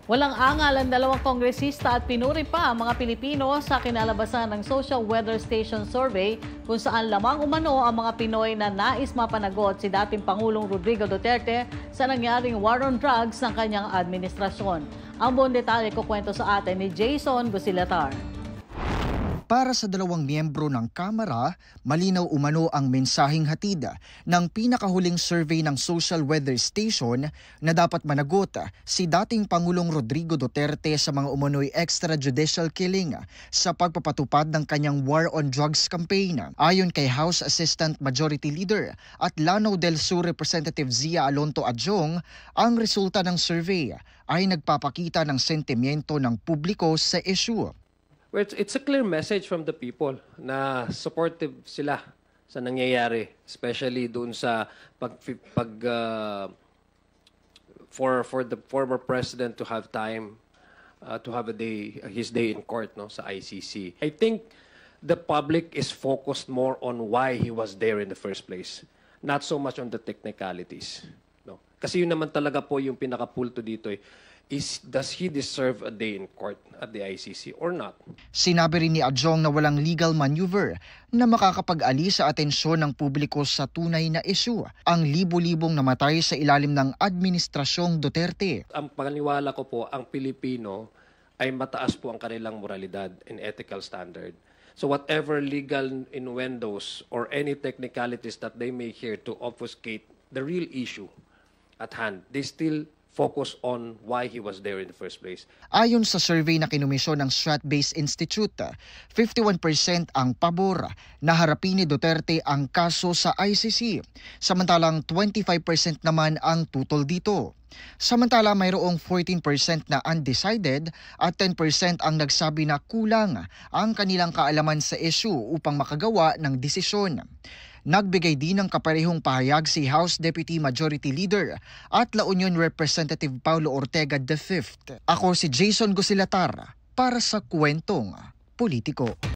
Walang angal ang dalawang kongresista at pinuri pa ang mga Pilipino sa kinalabasan ng Social Weather Station Survey kung saan lamang umano ang mga Pinoy na nais mapanagot si dating Pangulong Rodrigo Duterte sa nangyaring war on drugs ng kanyang administrasyon. Ang buong detalye kukwento sa atin ni Jason Gusilatar. Para sa dalawang miyembro ng Kamara, malinaw umano ang mensaheng hatid ng pinakahuling survey ng Social Weather Station na dapat managot si dating Pangulong Rodrigo Duterte sa mga umano'y extrajudicial killing sa pagpapatupad ng kanyang War on Drugs campaign. Ayon kay House Assistant Majority Leader at Lanao del Sur Representative Zia Alonto Adjong, ang resulta ng survey ay nagpapakita ng sentimiento ng publiko sa issue. It's a clear message from the people na supportive sila sa nangyayari, especially doon sa for the former president to have time to have his day in court, no, sa ICC. I think the public is focused more on why he was there in the first place, not so much on the technicalities, no. Kasi yun naman talaga po yung pinakapulto dito does he deserve a day in court at the ICC or not? Sinabi rin ni Adjong na walang legal maneuver na makakapag-alis sa atensyon ng publiko sa tunay na issue, ang libo-libong namatay sa ilalim ng administrasyong Duterte. Ang paniwala ko po, ang Pilipino ay mataas po ang kanilang moralidad and ethical standard. So whatever legal innuendos or any technicalities that they may hear to obfuscate the real issue at hand, they still focus on why he was there in the first place. Ayon sa survey na kinumisyon ng Strat-Based Institute, 51% ang pabor na harapin ni Duterte ang kaso sa ICC, samantalang 25% naman ang tutol dito. Samantala mayroong 14% na undecided at 10% ang nagsabi na kulang ang kanilang kaalaman sa issue upang makagawa ng desisyon. Nagbigay din ng kaparehong pahayag si House Deputy Majority Leader at La Union Representative Paulo Ortega V. Ako si Jason Gusilatar para sa Kwentong Politiko.